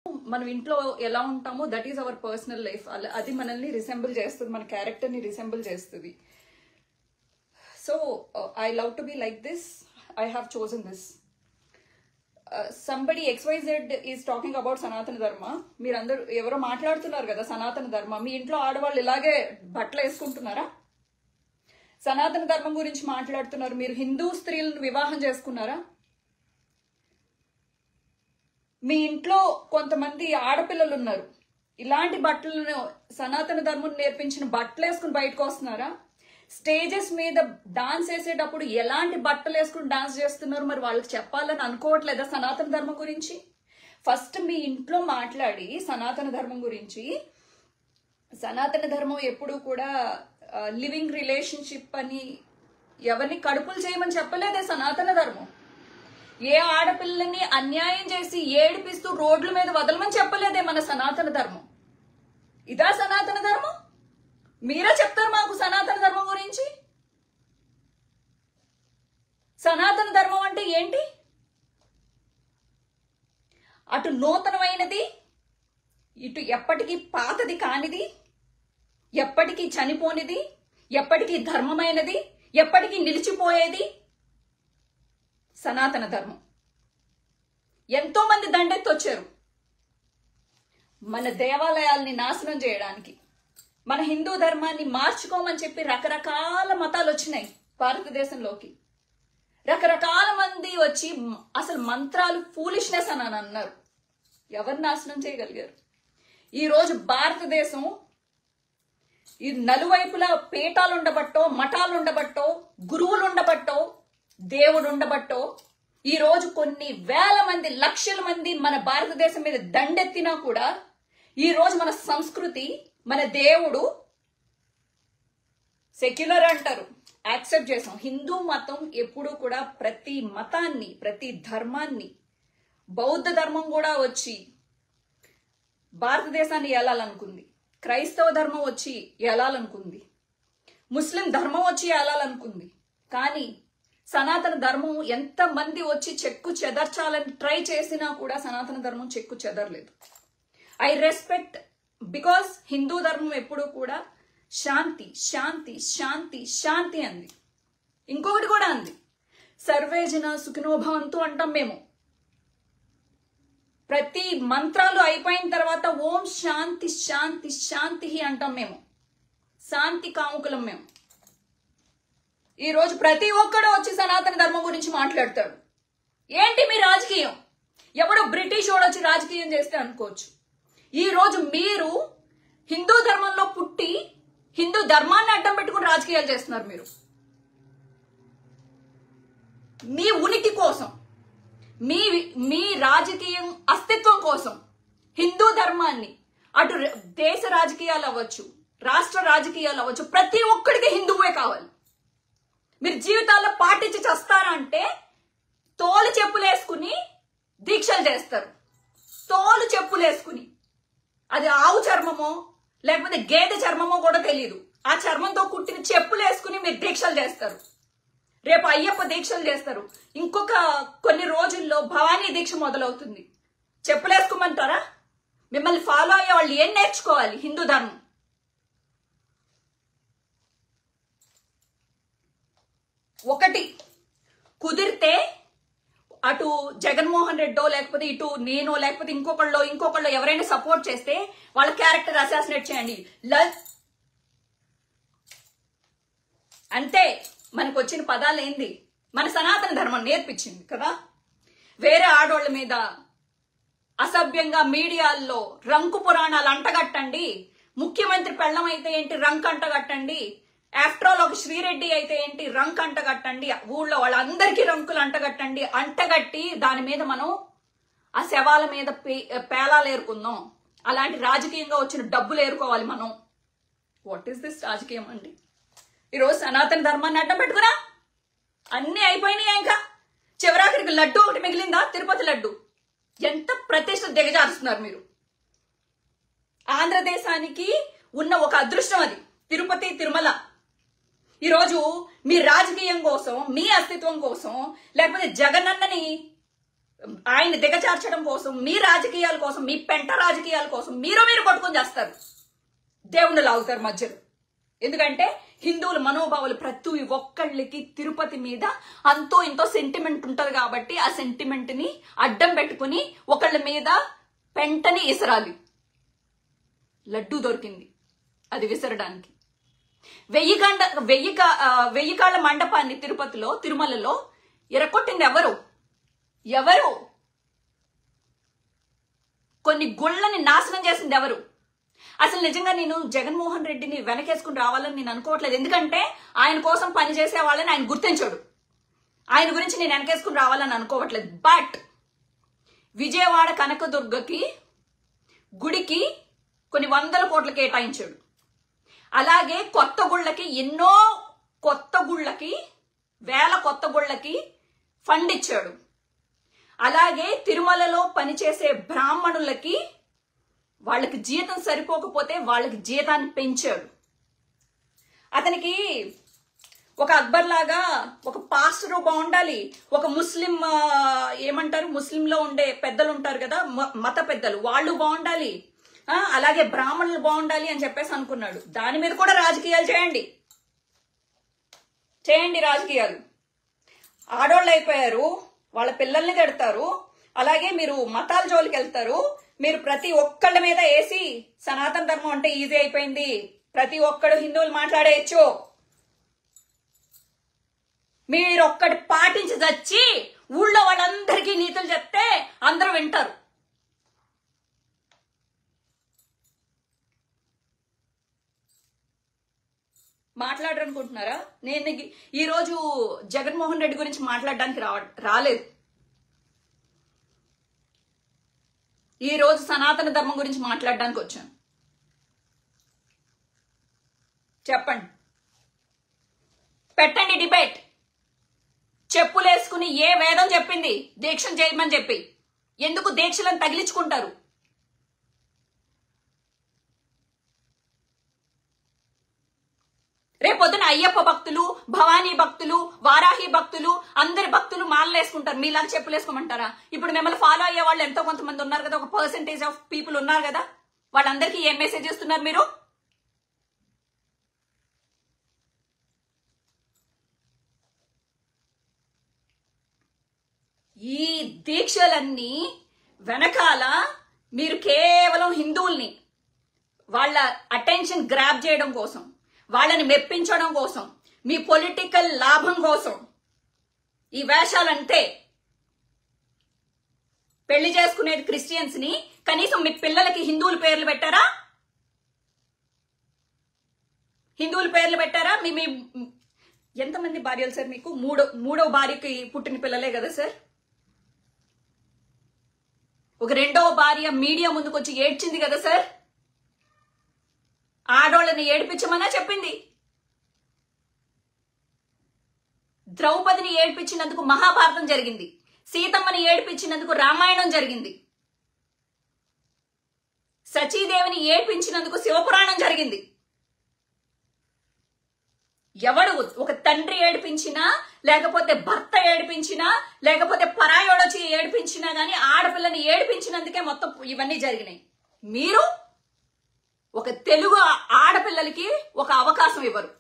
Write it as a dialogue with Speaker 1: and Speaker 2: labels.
Speaker 1: మనం ఇంట్లో ఎలా ఉంటామో that is our personal life. అది మనల్ని రిసెంబుల్ చేస్తుంది, మన క్యారెక్టర్ ని రిసెంబుల్ చేస్తుంది. So I love to be like this. I have chosen this. Somebody XYZ is talking about సనాతన ధర్మ. మీరందరూ ఎవరో మాట్లాడుతున్నారు కదా సనాతన ధర్మ. మీ ఇంట్లో ఆడవాళ్ళు ఇలాగే బట్టలు వేసుకుంటున్నారా? సనాతన ధర్మం గురించి మాట్లాడుతున్నారు. మీరు హిందూ స్త్రీలను వివాహం చేసుకున్నారా? మీ ఇంట్లో కొంతమంది ఆడపిల్లలు ఉన్నారు, ఇలాంటి బట్టలను సనాతన ధర్మం నేర్పించిన బట్టలు వేసుకుని బయటకు వస్తున్నారా? స్టేజెస్ మీద డాన్స్ వేసేటప్పుడు ఎలాంటి బట్టలు వేసుకుని డాన్స్ చేస్తున్నారు? మరి వాళ్ళకి చెప్పాలని అనుకోవట్లేదా సనాతన ధర్మం గురించి? ఫస్ట్ మీ ఇంట్లో మాట్లాడి సనాతన ధర్మం గురించి. సనాతన ధర్మం ఎప్పుడు కూడా లివింగ్ రిలేషన్షిప్ అని ఎవరిని కడుపులు చేయమని చెప్పలేదే సనాతన ధర్మం. ఏ ఆడపిల్లని అన్యాయం చేసి ఏడిపిస్తూ రోడ్ల మీద వదలమని చెప్పలేదే మన సనాతన ధర్మం. ఇదా సనాతన ధర్మం? మీరే చెప్తారు మాకు సనాతన ధర్మం గురించి. సనాతన ధర్మం అంటే ఏంటి? అటు నూతనమైనది, ఇటు ఎప్పటికీ పాతది కానిది, ఎప్పటికీ చనిపోనిది, ఎప్పటికీ ధర్మమైనది, ఎప్పటికీ నిలిచిపోయేది సనాతన ధర్మం. ఎంతో మంది దండెత్తొచ్చారు మన దేవాలయాల్ని నాశనం చేయడానికి. మన హిందూ ధర్మాన్ని మార్చుకోమని చెప్పి రకరకాల మతాలు వచ్చినాయి భారతదేశంలోకి. రకరకాల మంది వచ్చి అసలు మంత్రాలు ఫూలిష్నెస్ అని అన్నారు. ఎవరు నాశనం చేయగలిగారు? ఈరోజు భారతదేశం ఈ నలువైపులా పీఠాలు ఉండబట్టో, మఠాలు ఉండబట్టో, గురువులు ఉండబట్టో, దేవుడు ఉండబట్టో ఈ రోజు కొన్ని వేల మంది, లక్షల మంది మన భారతదేశం మీద దండెత్తినా కూడా ఈ రోజు మన సంస్కృతి, మన దేవుడు సెక్యులర్ అంటారు, యాక్సెప్ట్ చేసాం. హిందూ మతం ఎప్పుడు కూడా ప్రతి మతాన్ని, ప్రతి ధర్మాన్ని, బౌద్ధ ధర్మం కూడా వచ్చి భారతదేశాన్ని ఏలాలనుకుంది, క్రైస్తవ ధర్మం వచ్చి ఏలాలనుకుంది, ముస్లిం ధర్మం వచ్చి ఏలాలనుకుంది. కానీ సనాతన ధర్మం ఎంత మంది వచ్చి చెక్కు చెదర్చాలని ట్రై చేసినా కూడా సనాతన ధర్మం చెక్కు చెదరలేదు. ఐ రెస్పెక్ట్, బికాస్ హిందూ ధర్మం ఎప్పుడూ కూడా శాంతి శాంతి శాంతి శాంతి అంది. ఇంకొకటి కూడా అంది, సర్వే జన సుఖినోభవంతు అంటాం మేము. ప్రతి మంత్రాలు అయిపోయిన తర్వాత ఓం శాంతి శాంతి శాంతి అంటాం మేము. శాంతి కాముకులం మేము. ఈ రోజు ప్రతి ఒక్కడు వచ్చి సనాతన ధర్మం గురించి మాట్లాడతాడు. ఏంటి మీ రాజకీయం? ఎవడో బ్రిటిష్ వాడు వచ్చి రాజకీయం చేస్తే అనుకోవచ్చు. ఈ రోజు మీరు హిందూ ధర్మంలో పుట్టి హిందూ ధర్మాన్ని అడ్డం పెట్టుకుని రాజకీయాలు చేస్తున్నారు. మీరు మీ ఉనికి కోసం, మీ రాజకీయం అస్తిత్వం కోసం హిందూ ధర్మాన్ని, అటు దేశ రాజకీయాలు అవ్వచ్చు, రాష్ట్ర రాజకీయాలు అవ్వచ్చు, ప్రతి ఒక్కడికి హిందువే కావాలి. మీరు జీవితాల్లో పాటించి చేస్తారా అంటే తోలు చెప్పులేసుకుని దీక్షలు చేస్తారు. తోలు చెప్పులేసుకుని, అది ఆవు చర్మమో లేకపోతే గేదె చర్మమో కూడా తెలియదు, ఆ చర్మంతో కుట్టిన చెప్పులు వేసుకుని మీరు దీక్షలు చేస్తారు. రేపు అయ్యప్ప దీక్షలు చేస్తారు. ఇంకొక కొన్ని రోజుల్లో భవానీ దీక్ష మొదలవుతుంది. చెప్పులేసుకోమంటారా? మిమ్మల్ని ఫాలో అయ్యే వాళ్ళు ఏం నేర్చుకోవాలి? హిందూ ధర్మం. ఒకటి కుదిరితే అటు జగన్మోహన్ రెడ్డో లేకపోతే ఇటు నేను లేకపోతే ఇంకొకళ్ళు ఎవరైనా సపోర్ట్ చేస్తే వాళ్ళ క్యారెక్టర్ అసాసినేట్ చేయండి. అంతే. మనకు వచ్చిన పదాలు ఏంది? మన సనాతన ధర్మం నేర్పించింది కదా. వేరే ఆడోళ్ళ మీద అసభ్యంగా మీడియాల్లో రంకు పురాణాలు అంటగట్టండి. ముఖ్యమంత్రి పెళ్ళం అయితే ఏంటి రంకు అంటగట్టండి. ఆఫ్టర్ ఆల్ ఒక శ్రీరెడ్డి అయితే ఏంటి రంకు అంటగట్టండి. ఊళ్ళో వాళ్ళందరికీ రంకులు అంటగట్టండి. అంటగట్టి దాని మీద మనం ఆ శవాల మీద పేలాలు ఏరుకుందాం. అలాంటి రాజకీయంగా వచ్చిన డబ్బులు ఏరుకోవాలి మనం. వాట్ ఈస్ దిస్ రాజకీయం అండి? ఈరోజు సనాతన ధర్మాన్ని అడ్డం పెట్టుకురా అన్ని అయిపోయినాయి. ఇంకా చివరాఖరికి లడ్డు ఒకటి మిగిలిందా? తిరుపతి లడ్డు. ఎంత ప్రతిష్ట దిగజారుస్తున్నారు మీరు. ఆంధ్రదేశానికి ఉన్న ఒక అదృష్టం అది తిరుపతి, తిరుమల. ఈరోజు మీ రాజకీయం కోసం, మీ అస్తిత్వం కోసం, లేకపోతే జగనన్నని ఆయన దిగజార్చడం కోసం, మీ రాజకీయాల కోసం, మీ పెంట రాజకీయాల కోసం మీరు కొట్టుకొని చేస్తారు. దేవుణ్ణి లాగుతారు మధ్యలో. ఎందుకంటే హిందువుల మనోభావాలు ప్రతి ఒక్కళ్ళకి తిరుపతి మీద అంతో ఇంతో సెంటిమెంట్ ఉంటది కాబట్టి ఆ సెంటిమెంట్ ని అడ్డం పెట్టుకుని ఒకళ్ళ మీద పెంటని ఇసరాలి. లడ్డూ దొరికింది అది విసరడానికి. 1000 కాళ్ళ మండపాన్ని తిరుమలలో ఇరకొట్టింది ఎవరు? కొన్ని గుళ్ళని నాశనం చేసింది ఎవరు? అసలు నిజంగా నేను జగన్మోహన్ రెడ్డిని వెనకేసుకుని రావాలని నేను అనుకోవట్లేదు. ఎందుకంటే ఆయన కోసం పనిచేసే వాళ్ళని ఆయన గుర్తించాడు. ఆయన గురించి నేను వెనకేసుకుని రావాలని అనుకోవట్లేదు. బట్ విజయవాడ కనకదుర్గకి గుడికి కొన్ని 100 కోట్లు కేటాయించాడు. అలాగే కొత్త గుళ్ళకి ఎన్నో కొత్త గుళ్ళకి 1000 కొత్త గుళ్ళకి ఫండ్ ఇచ్చాడు. అలాగే తిరుమలలో పనిచేసే బ్రాహ్మణులకి వాళ్ళకి జీతం సరిపోకపోతే వాళ్ళకి జీతాన్ని పెంచాడు. అతనికి ఒక అక్బర్ లాగా ఒక పాస్టరు బాగుండాలి, ఒక ముస్లిం ఏమంటారు ముస్లింలో ఉండే పెద్దలు ఉంటారు కదా మత పెద్దలు, వాళ్ళు బాగుండాలి, అలాగే బ్రాహ్మణులు బాగుండాలి అని చెప్పేసి అనుకున్నాడు. దాని మీద కూడా రాజకీయాలు చేయండి రాజకీయాలు. ఆడోళ్ళు అయిపోయారు, వాళ్ళ పిల్లల్ని తిడతారు, అలాగే మీరు మతాల జోలికి వెళ్తారు. మీరు ప్రతి ఒక్కళ్ళ మీద వేసి సనాతన ధర్మం అంటే ఈజీ అయిపోయింది, ప్రతి ఒక్కడు హిందువులు మాట్లాడేయచ్చు, మీరు ఒక్కటి పాటించి చచ్చి ఊళ్ళో వాళ్ళందరికీ నీతులు చెప్తే అందరూ వింటారు. మాట్లాడరనుకుంటున్నారా? నేను ఈరోజు జగన్మోహన్ రెడ్డి గురించి మాట్లాడడానికి రాలేదు. ఈ రోజు సనాతన ధర్మం గురించి మాట్లాడడానికి వచ్చాను. చెప్పండి, పెట్టండి డిబేట్. చెప్పులేసుకుని ఏ వేదం చెప్పింది దీక్షను చేయమని చెప్పి? ఎందుకు దీక్షలను తగిలించుకుంటారు? రేపొద్దున అయ్యప్ప భక్తులు, భవానీ భక్తులు, వారాహి భక్తులు, అందరి భక్తులు మాలలు వేసుకుంటారు. మీలాగా చెప్పులు వేసుకోమంటారా? ఇప్పుడు మిమ్మల్ని ఫాలో అయ్యే వాళ్ళు ఎంతో కొంతమంది ఉన్నారు కదా, ఒక పర్సెంటేజ్ ఆఫ్ పీపుల్ ఉన్నారు కదా, వాళ్ళందరికీ ఏం మెసేజ్ ఇస్తున్నారు మీరు? ఈ దీక్షలన్నీ వెనకాల మీరు కేవలం హిందువుల్ని వాళ్ళ అటెన్షన్ గ్రాబ్ చేయడం కోసం, వాళ్ళని మెప్పించడం కోసం, మీ పొలిటికల్ లాభం కోసం ఈ వేషాలంటే. పెళ్లి చేసుకునేది క్రిస్టియన్స్ ని, కనీసం మీ పిల్లలకి హిందువుల పేర్లు పెట్టారా? హిందువుల పేర్లు పెట్టారా? మీ ఎంతమంది భార్యలు సార్ మీకు? మూడో భార్యకి పుట్టిన పిల్లలే కదా సార్. ఒక రెండవ భార్య మీడియా ముందుకు వచ్చి ఏడ్చింది కదా సార్. ఆడోళ్ళని ఏడిపించమన్నా చెప్పింది. ద్రౌపదిని ఏడిపించినందుకు మహాభారతం జరిగింది, సీతమ్మని ఏడిపించినందుకు రామాయణం జరిగింది, సచీదేవిని ఏడిపించినందుకు శివపురాణం జరిగింది. ఎవడు ఒక తండ్రి ఏడిపించినా, లేకపోతే భర్త ఏడిపించినా, లేకపోతే పరాయోడొచ్చి ఏడిపించినా గానీ ఆడపిల్లని ఏడిపించినందుకే మొత్తం ఇవన్నీ జరిగినాయి. మీరు ఒక తెలుగు ఆడపిల్లలకి ఒక అవకాశం ఇవ్వరు.